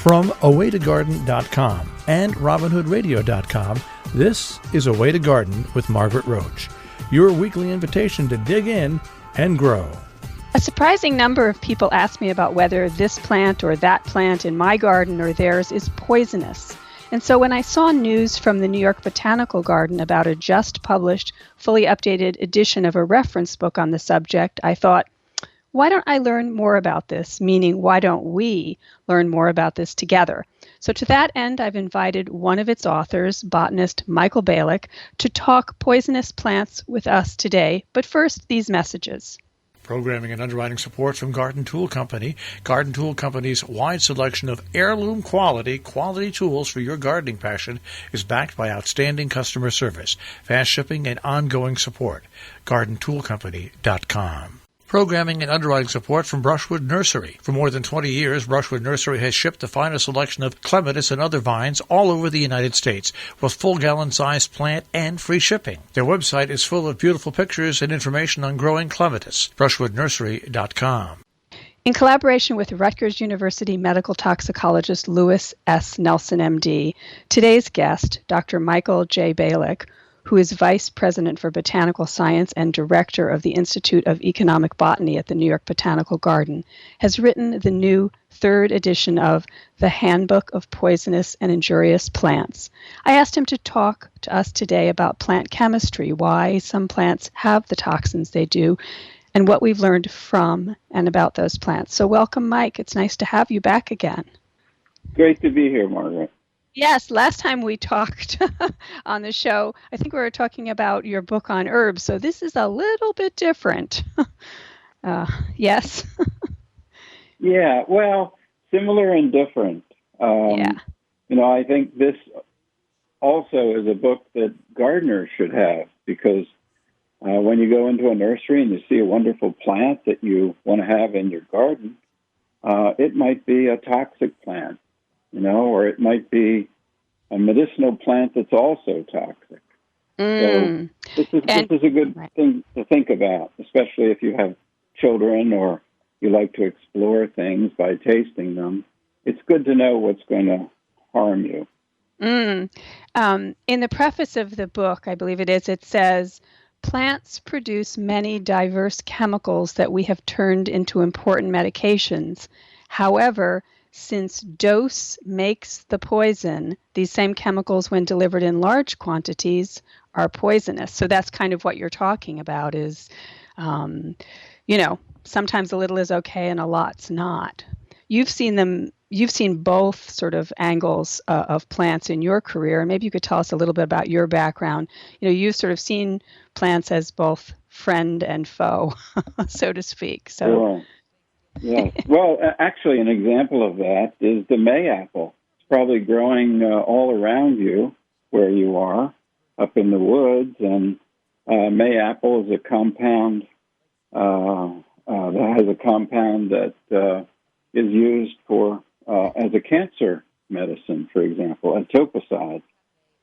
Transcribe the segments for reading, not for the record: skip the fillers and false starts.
From awaytogarden.com and robinhoodradio.com, this is A Way to Garden with Margaret Roach, your weekly invitation to dig in and grow. A surprising number of people ask me about whether this plant or that plant in my garden or theirs is poisonous. And so when I saw news from the New York Botanical Garden about a just published, fully updated edition of a reference book on the subject, I thought, why don't I learn more about this? Meaning, why don't we learn more about this together? So to that end, I've invited one of its authors, botanist Michael Balick, to talk poisonous plants with us today. But first, these messages. Programming and underwriting support from Garden Tool Company. Garden Tool Company's wide selection of heirloom quality tools for your gardening passion is backed by outstanding customer service, fast shipping, and ongoing support. GardenToolCompany.com. Programming and underwriting support from Brushwood Nursery. For more than 20 years, Brushwood Nursery has shipped the finest selection of clematis and other vines all over the United States with full gallon-sized plant and free shipping. Their website is full of beautiful pictures and information on growing clematis. BrushwoodNursery.com. In collaboration with Rutgers University medical toxicologist Lewis S. Nelson, MD, today's guest, Dr. Michael J. Balick, who is Vice President for Botanical Science and Director of the Institute of Economic Botany at the New York Botanical Garden, has written the new third edition of the Handbook of Poisonous and Injurious Plants. I asked him to talk to us today about plant chemistry, why some plants have the toxins they do, and what we've learned from and about those plants. So welcome, Mike. It's nice to have you back again. Great to be here, Margaret. Yes, last time we talked on the show, I think we were talking about your book on herbs, so this is a little bit different. Yes? Yeah, well, similar and different. Yeah. I think this also is a book that gardeners should have, because when you go into a nursery and you see a wonderful plant that you want to have in your garden, it might be a toxic plant. Or it might be a medicinal plant that's also toxic. So this is a good thing to think about, especially if you have children or you like to explore things by tasting them. It's good to know what's going to harm you. In the preface of the book, I believe it says, plants produce many diverse chemicals that we have turned into important medications. However, since dose makes the poison, these same chemicals, when delivered in large quantities, are poisonous. So that's kind of what you're talking about is, sometimes a little is okay and a lot's not. You've seen both sort of angles of plants in your career. And maybe you could tell us a little bit about your background. You've sort of seen plants as both friend and foe, so to speak. So. Sure. Yes. Well, actually, an example of that is the mayapple. It's probably growing all around you where you are, up in the woods. And mayapple is a compound that has a compound that is used for as a cancer medicine, for example, a toposide.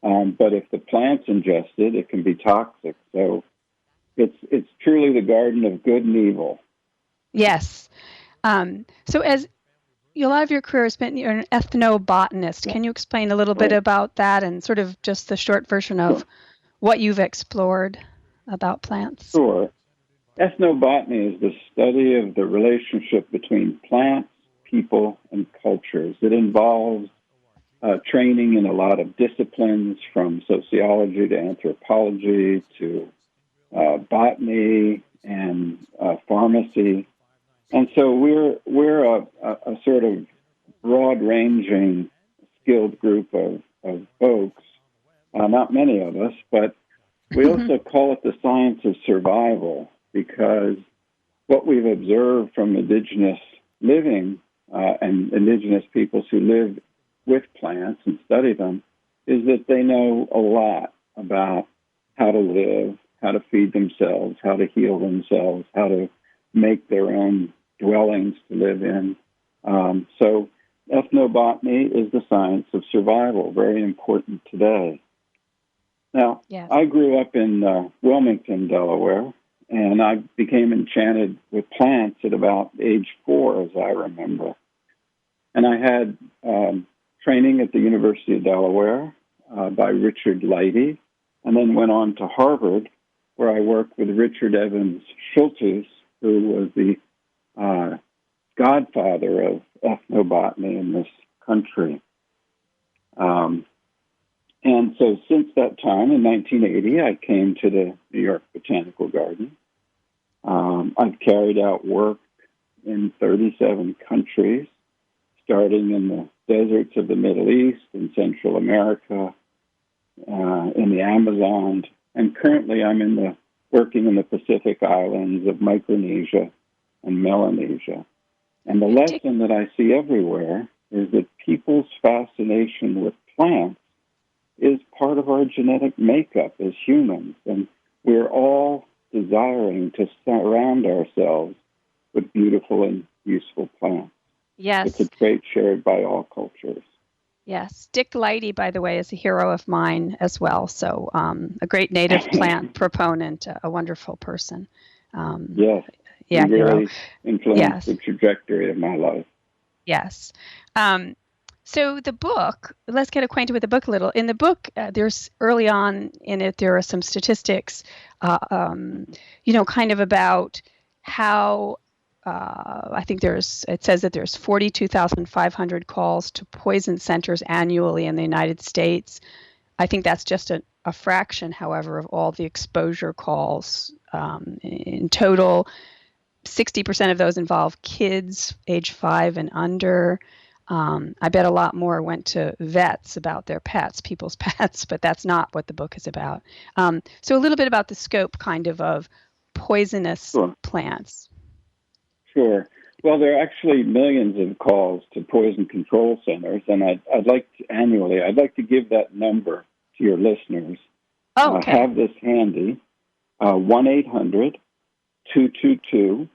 But if the plant's ingested, it can be toxic. So it's truly the garden of good and evil. Yes. So as a lot of your career has been, you're an ethnobotanist. Can you explain a little bit about that and sort of just the short version of what you've explored about plants? Sure. Ethnobotany is the study of the relationship between plants, people, and cultures. It involves training in a lot of disciplines, from sociology to anthropology to botany and pharmacy. And so we're a sort of broad-ranging, skilled group of folks, not many of us, but we also call it the science of survival, because what we've observed from indigenous living and indigenous peoples who live with plants and study them is that they know a lot about how to live, how to feed themselves, how to heal themselves, how to make their own dwellings to live in. So ethnobotany is the science of survival, very important today. Now, Yes. I grew up in Wilmington, Delaware, and I became enchanted with plants at about age 4, as I remember. And I had training at the University of Delaware by Richard Leidy, and then went on to Harvard, where I worked with Richard Evans Schultes, who was the godfather of ethnobotany in this country. And so since that time, in 1980, I came to the New York Botanical Garden. I've carried out work in 37 countries, starting in the deserts of the Middle East and Central America, in the Amazon, and currently I'm working in the Pacific Islands of Micronesia and Melanesia. And the lesson that I see everywhere is that people's fascination with plants is part of our genetic makeup as humans, and we're all desiring to surround ourselves with beautiful and useful plants. Yes. It's a trait shared by all cultures. Yes. Dick Leidy, by the way, is a hero of mine as well. So a great native plant proponent, a wonderful person. Yes. Yeah, he really influenced the trajectory of my life. Yes. So the book, let's get acquainted with the book a little. In the book, there's early on in it, there are some statistics, kind of about how I think it says that there's 42,500 calls to poison centers annually in the United States. I think that's just a fraction, however, of all the exposure calls. In total, 60% of those involve kids age 5 and under. I bet a lot more went to vets about their pets, people's pets, but that's not what the book is about. So a little bit about the scope of poisonous plants. Sure. Well, there are actually millions of calls to poison control centers, and I'd like to give that number to your listeners. Oh, okay. Have this handy, 1-800-222-1222.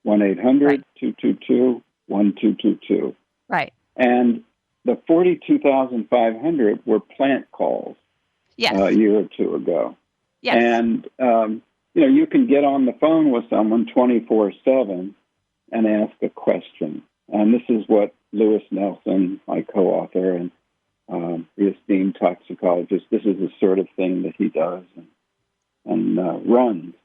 1-800-222-1222. Right. And the 42,500 were plant calls a year or two ago. Yes. And, you can get on the phone with someone 24/7 and ask a question. And this is what Lewis Nelson, my co-author, and the esteemed toxicologist, this is the sort of thing that he does and runs.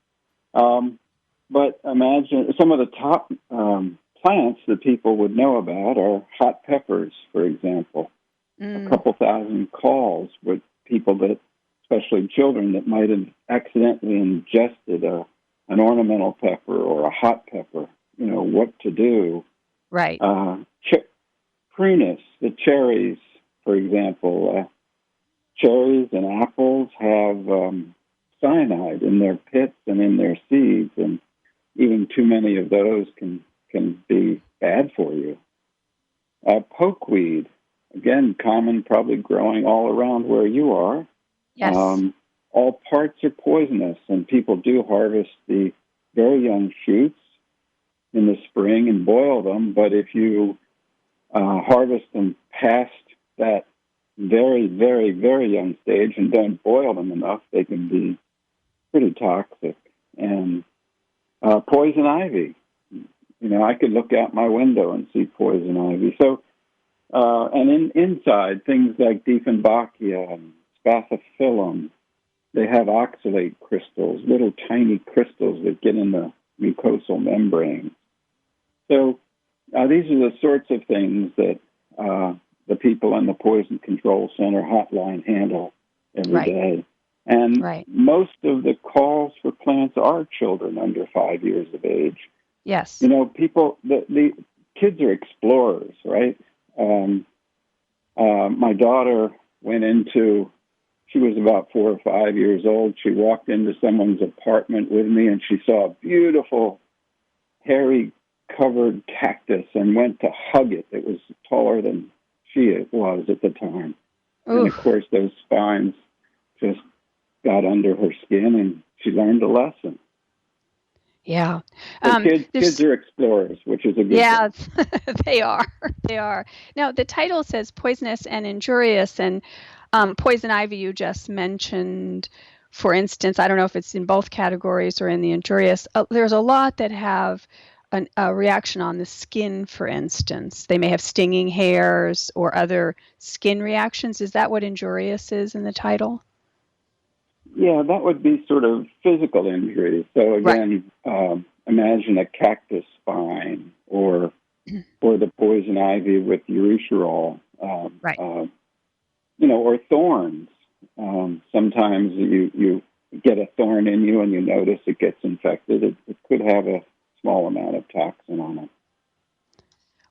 But imagine some of the top plants that people would know about are hot peppers, for example. A couple thousand calls with people especially children, that might have accidentally ingested an ornamental pepper or a hot pepper, what to do. Right. Prunus, the cherries, for example. Cherries and apples have cyanide in their pits and in their seeds, and even too many of those can be bad for you. Pokeweed, again, common, probably growing all around where you are. Yes. All parts are poisonous, and people do harvest the very young shoots in the spring and boil them. But if you harvest them past that very, very, very young stage and don't boil them enough, they can be pretty toxic. And poison ivy, I could look out my window and see poison ivy. So, and inside, things like Dieffenbachia and Spathiphyllum, they have oxalate crystals, little tiny crystals that get in the mucosal membrane. So these are the sorts of things that the people in the Poison Control Center hotline handle every day. And most of the calls for plants are children under 5 years of age. Yes. The kids are explorers, right? My daughter she was about 4 or 5 years old. She walked into someone's apartment with me, and she saw a beautiful, hairy, covered cactus and went to hug it. It was taller than she was at the time. Oof. And, of course, those spines just got under her skin, and she learned a lesson. Yeah. Kids are explorers, which is a good thing. Yeah, they are. They are. Now, the title says Poisonous and Injurious, and poison ivy you just mentioned, for instance. I don't know if it's in both categories or in the injurious. There's a lot that have a reaction on the skin, for instance. They may have stinging hairs or other skin reactions. Is that what Injurious is in the title? Yeah, that would be sort of physical injuries. So again, imagine a cactus spine or the poison ivy with urushiol, or thorns. Sometimes you get a thorn in you and you notice it gets infected. It could have a small amount of toxin on it.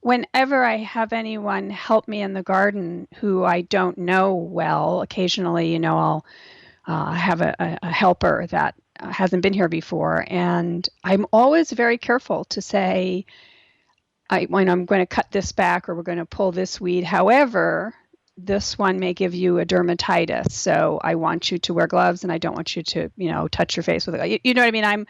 Whenever I have anyone help me in the garden who I don't know well, occasionally, I'll have a helper that hasn't been here before, and I'm always very careful to say, when I'm going to cut this back or we're going to pull this weed. However, this one may give you a dermatitis, so I want you to wear gloves, and I don't want you to, touch your face with it. You know what I mean?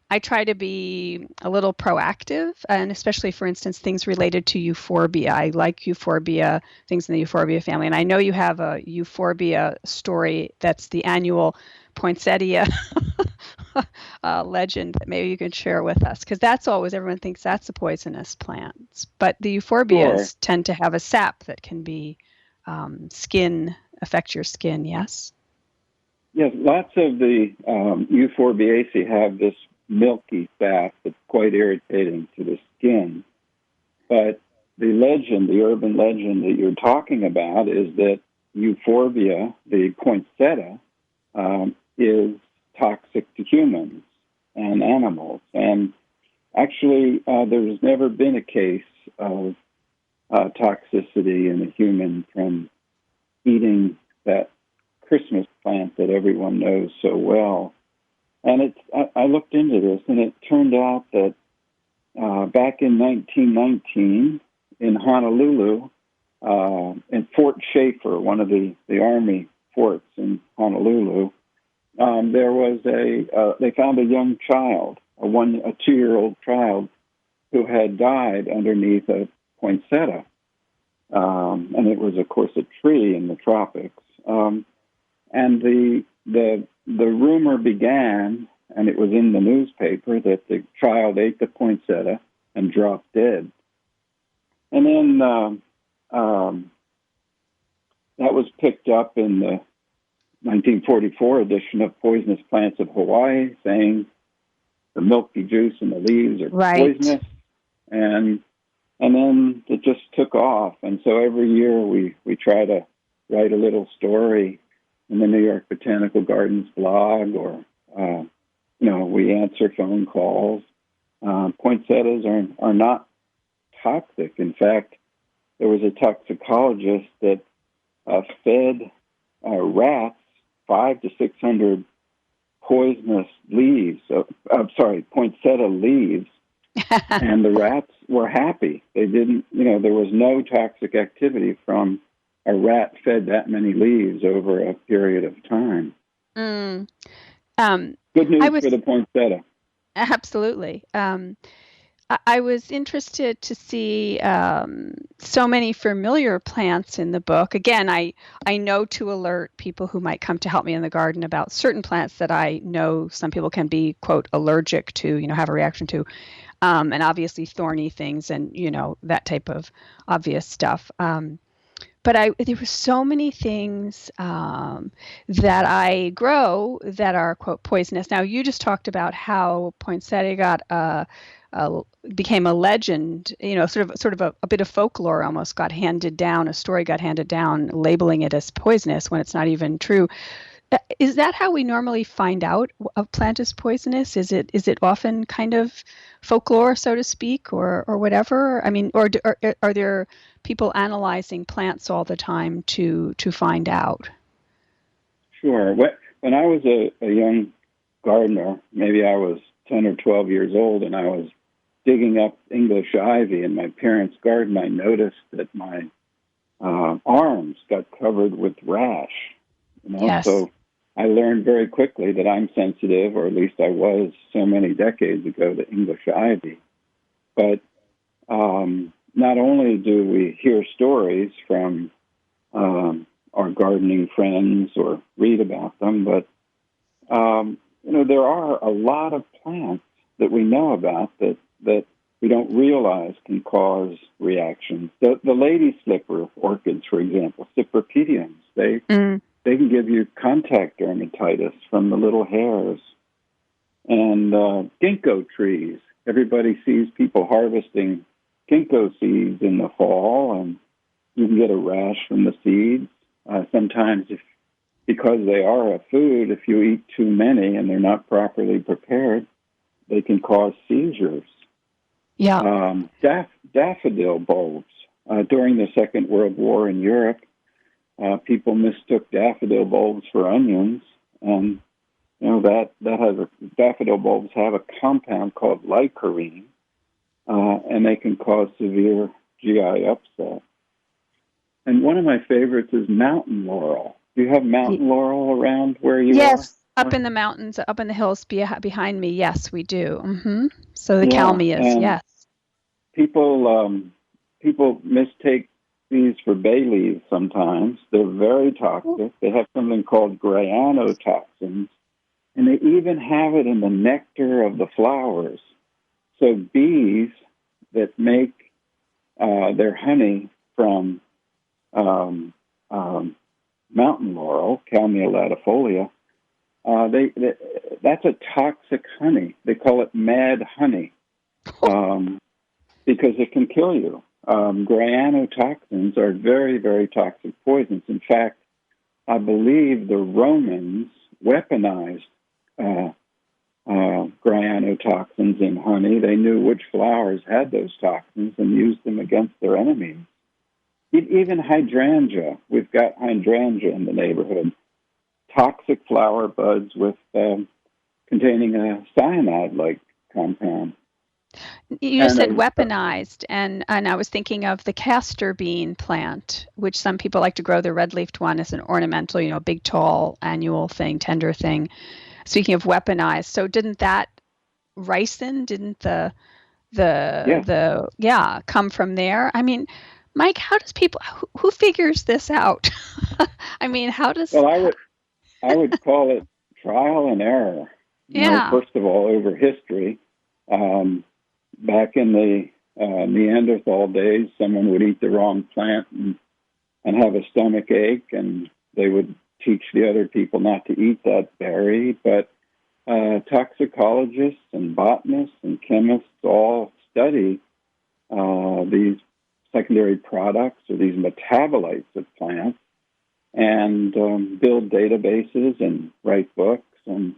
I try to be a little proactive, and especially, for instance, things related to euphorbia. I like euphorbia, things in the euphorbia family. And I know you have a euphorbia story that's the annual poinsettia legend that maybe you can share with us, because that's always, everyone thinks that's a poisonous plant. But the euphorbias tend to have a sap that can be affect your skin, yes? Yes, lots of the Euphorbiaceae have this milky sap that's quite irritating to the skin. But the urban legend that you're talking about is that euphorbia, the poinsettia, is toxic to humans and animals. And actually, there's never been a case of toxicity in a human from eating that Christmas plant that everyone knows so well. And I looked into this, and it turned out that back in 1919 in Honolulu, in Fort Schaefer, one of the Army forts in Honolulu, there was they found a young child, a 2-year-old child, who had died underneath a poinsettia. And it was, of course, a tree in the tropics. And the rumor began, and it was in the newspaper, that the child ate the poinsettia and dropped dead. And then that was picked up in the 1944 edition of Poisonous Plants of Hawaii, saying the milky juice in the leaves are poisonous. And then it just took off. And so every year we try to write a little story in the New York Botanical Gardens blog, or, we answer phone calls. Poinsettias are not toxic. In fact, there was a toxicologist that fed rats 500 to 600 poisonous leaves, poinsettia leaves, and the rats were happy. They didn't, there was no toxic activity from a rat fed that many leaves over a period of time. Good news for the poinsettia. Absolutely. I was interested to see so many familiar plants in the book. Again, I know to alert people who might come to help me in the garden about certain plants that I know some people can be, quote, allergic to, have a reaction to, and obviously thorny things and, that type of obvious stuff. But there were so many things that I grow that are, quote, poisonous. Now, you just talked about how poinsettia became a legend, sort of a bit of folklore almost got handed down, a story got handed down, labeling it as poisonous when it's not even true. Is that how we normally find out a plant is poisonous? Is it often kind of folklore, so to speak, or whatever? I mean, or are there people analyzing plants all the time to find out? Sure. When I was a young gardener, maybe I was 10 or 12 years old, and I was digging up English ivy in my parents' garden, I noticed that my arms got covered with rash. Yes. So I learned very quickly that I'm sensitive, or at least I was so many decades ago, to English ivy. But not only do we hear stories from our gardening friends or read about them, but there are a lot of plants that we know about that that we don't realize can cause reactions. The lady slipper orchids, for example, cypripediums, they can give you contact dermatitis from the little hairs. And ginkgo trees, everybody sees people harvesting ginkgo seeds in the fall, and you can get a rash from the seeds. Sometimes, because they are a food, if you eat too many and they're not properly prepared, they can cause seizures. Yeah. Daffodil bulbs. During the Second World War in Europe, people mistook daffodil bulbs for onions, and daffodil bulbs have a compound called lycorine, and they can cause severe GI upset. And one of my favorites is mountain laurel. Do you have mountain laurel around where you are? Yes, up in the mountains, up in the hills behind me. Yes, we do. Mm-hmm. So the calmeas, yes. People mistake these for bay leaves sometimes. They're very toxic. They have something called toxins, and they even have it in the nectar of the flowers. So bees that make their honey from mountain laurel, Calmia latifolia, that's a toxic honey. They call it mad honey because it can kill you. Toxins are very, very toxic poisons. In fact, I believe the Romans weaponized toxins in honey. They knew which flowers had those toxins and used them against their enemies. Even hydrangea. We've got hydrangea in the neighborhood. Toxic flower buds with containing a cyanide-like compound. You said weaponized, and I was thinking of the castor bean plant, which some people like to grow. The red-leafed one as an ornamental, big, tall, annual thing, tender thing. Speaking of weaponized, so didn't that ricin? Didn't the come from there? I mean, Mike, how does who figures this out? I mean, how does? Well, I would call it trial and error. First of all, over history. Back in the Neanderthal days, someone would eat the wrong plant and have a stomach ache, and they would teach the other people not to eat that berry. But toxicologists and botanists and chemists all study these secondary products or these metabolites of plants and build databases and write books. And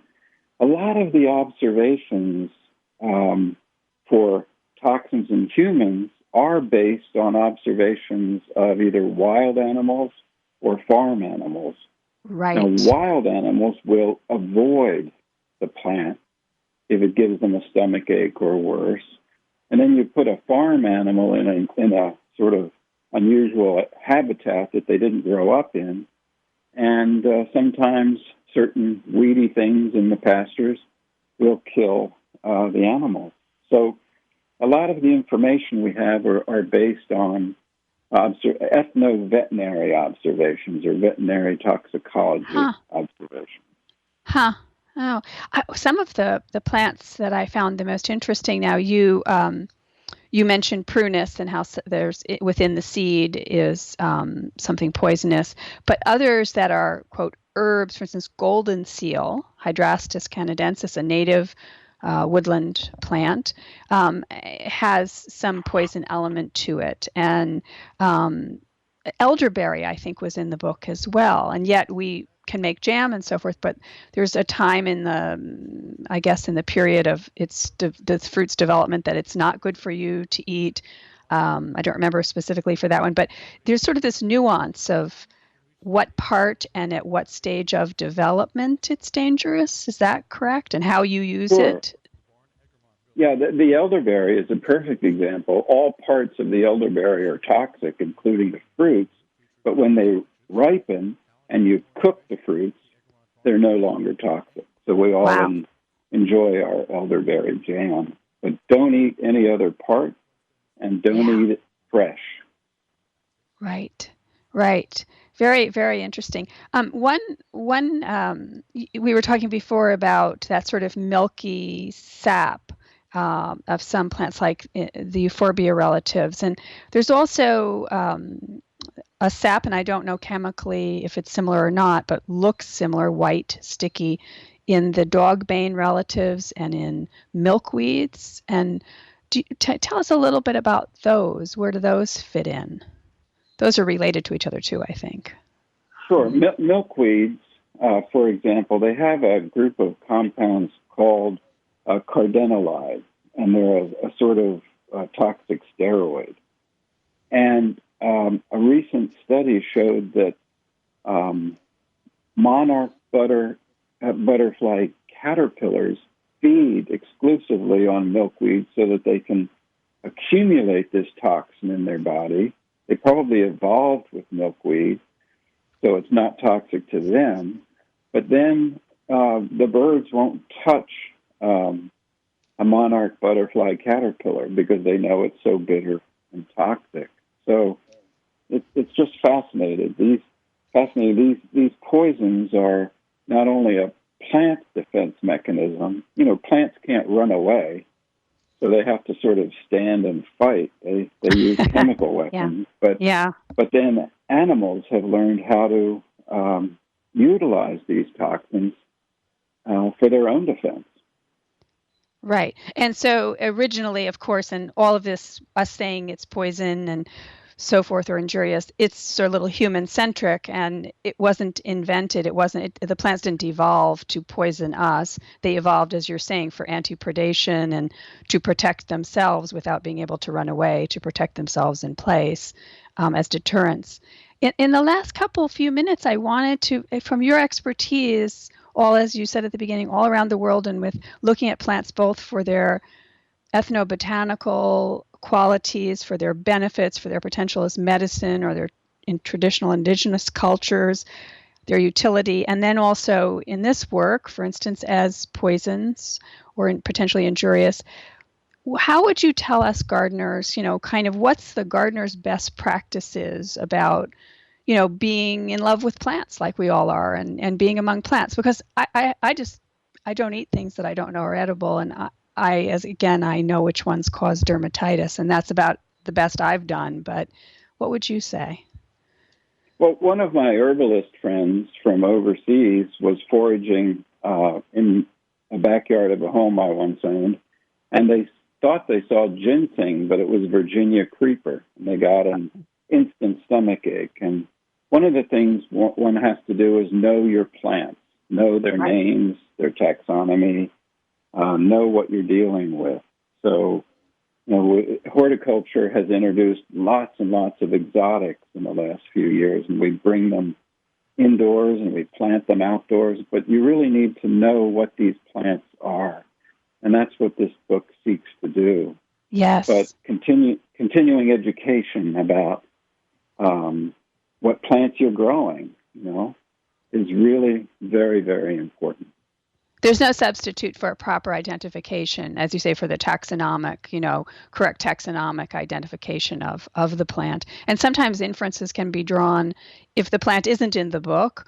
a lot of the observations for toxins in humans are based on observations of either wild animals or farm animals. Right. Now, wild animals will avoid the plant if it gives them a stomach ache or worse. And then you put a farm animal in a sort of unusual habitat that they didn't grow up in, and sometimes certain weedy things in the pastures will kill the animals. So a lot of the information we have are based on ethno-veterinary observations or veterinary toxicology observations. Huh. Oh, some of the plants that I found the most interesting. Now, you mentioned prunus and how there's within the seed is something poisonous, but others that are, quote, herbs, for instance, golden seal, Hydrastis canadensis, a native woodland plant, has some poison element to it. And elderberry, I think, was in the book as well. And yet we can make jam and so forth, but there's a time in the period of the fruit's development that it's not good for you to eat. I don't remember specifically for that one, but there's sort of this nuance of what part and at what stage of development it's dangerous. Is that correct? And how you use it? Yeah, the elderberry is a perfect example. All parts of the elderberry are toxic, including the fruits, but when they ripen and you cook the fruits, they're no longer toxic. So we all enjoy our elderberry jam. But don't eat any other part, and don't eat it fresh. Right. Very, very interesting. We were talking before about that sort of milky sap of some plants, like the euphorbia relatives. And there's also a sap, and I don't know chemically if it's similar or not, but looks similar, white, sticky, in the dogbane relatives and in milkweeds. And tell us a little bit about those. Where do those fit in? Those are related to each other too, I think. Sure. Milkweeds, for example, they have a group of compounds called cardenolides, and they're a sort of toxic steroid. And a recent study showed that monarch butterfly caterpillars feed exclusively on milkweed so that they can accumulate this toxin in their body. They probably evolved with milkweed, so it's not toxic to them. But then the birds won't touch a monarch butterfly caterpillar because they know it's so bitter and toxic. So it's just fascinating. These poisons are not only a plant defense mechanism. You know, plants can't run away, so they have to sort of stand and fight. They use chemical weapons, but then animals have learned how to utilize these toxins for their own defense. Right. And so originally, of course, and all of this, us saying it's poison and so forth or injurious, it's sort of a little human-centric, and it wasn't invented. The plants didn't evolve to poison us. They evolved, as you're saying, for anti-predation and to protect themselves without being able to run away, to protect themselves in place as deterrents. In the last few minutes, I wanted to, from your expertise, all, as you said at the beginning, all around the world, and with looking at plants both for their ethnobotanical qualities, for their benefits, for their potential as medicine, or their in traditional indigenous cultures, their utility, and then also in this work, for instance, as poisons or potentially injurious. How would you tell us gardeners, kind of what's the gardener's best practices about, being in love with plants like we all are, and being among plants? Because I don't eat things that I don't know are edible, and I know which ones cause dermatitis, and that's about the best I've done. But what would you say? Well, one of my herbalist friends from overseas was foraging in a backyard of a home I once owned, and they thought they saw ginseng, but it was Virginia creeper, and they got an instant stomach ache. And one of the things one has to do is know your plants, know their names, their taxonomy, know what you're dealing with. So, horticulture has introduced lots and lots of exotics in the last few years, and we bring them indoors and we plant them outdoors, but you really need to know what these plants are. And that's what this book seeks to do. Yes. But continuing education about what plants you're growing, is really very, very important. There's no substitute for a proper identification, as you say, for the taxonomic, correct taxonomic identification of the plant. And sometimes inferences can be drawn, if the plant isn't in the book,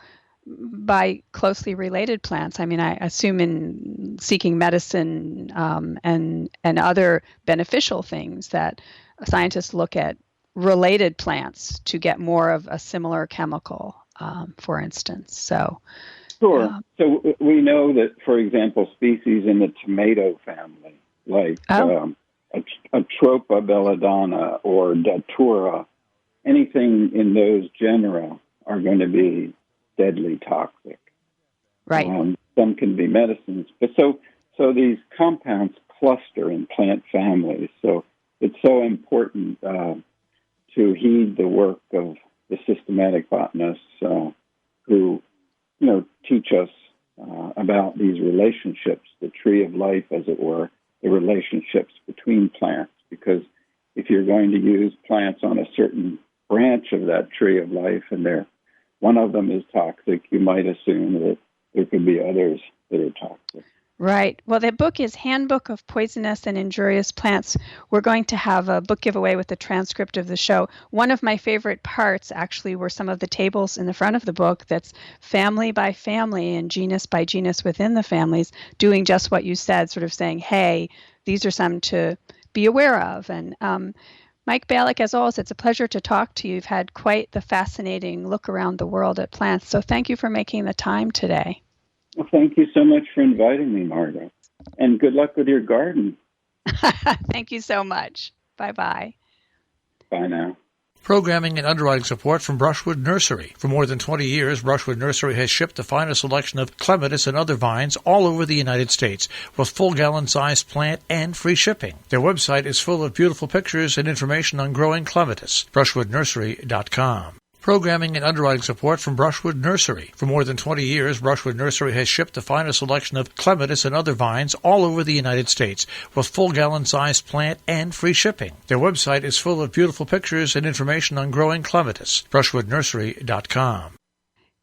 by closely related plants. I mean, I assume in seeking medicine and other beneficial things that scientists look at related plants to get more of a similar chemical, for instance. So. Sure. So we know that, for example, species in the tomato family, like Atropa belladonna or Datura, anything in those genera are going to be deadly toxic. Right. Some can be medicines, but so these compounds cluster in plant families. So it's so important to heed the work of the systematic botanists who teach us about these relationships, the tree of life, as it were, the relationships between plants. Because if you're going to use plants on a certain branch of that tree of life, and one of them is toxic, you might assume that there could be others that are toxic. Right. Well, the book is Handbook of Poisonous and Injurious Plants. We're going to have a book giveaway with the transcript of the show. One of my favorite parts, actually, were some of the tables in the front of the book that's family by family and genus by genus within the families, doing just what you said, sort of saying, hey, these are some to be aware of. And Mike Balick, as always, it's a pleasure to talk to you. You've had quite the fascinating look around the world at plants. So thank you for making the time today. Well, thank you so much for inviting me, Margaret. And good luck with your garden. Thank you so much. Bye-bye. Bye now. Programming and underwriting support from Brushwood Nursery. For more than 20 years, Brushwood Nursery has shipped the finest selection of clematis and other vines all over the United States, with full gallon-sized plant and free shipping. Their website is full of beautiful pictures and information on growing clematis. BrushwoodNursery.com. Programming and underwriting support from Brushwood Nursery. For more than 20 years, Brushwood Nursery has shipped the finest selection of clematis and other vines all over the United States, with full gallon-sized plant and free shipping. Their website is full of beautiful pictures and information on growing clematis. BrushwoodNursery.com.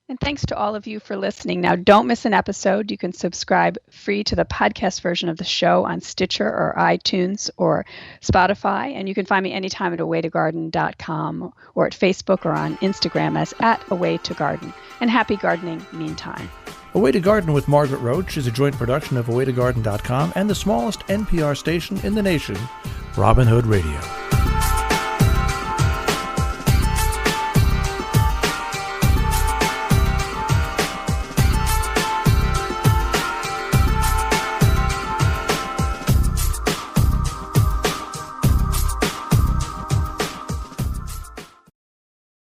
And thanks to all of you for listening. Now, don't miss an episode. You can subscribe free to the podcast version of the show on Stitcher or iTunes or Spotify. And you can find me anytime at awaytogarden.com or at Facebook or on Instagram as @awaytogarden. And happy gardening meantime. Away to Garden with Margaret Roach is a joint production of awaytogarden.com and the smallest NPR station in the nation, Robin Hood Radio.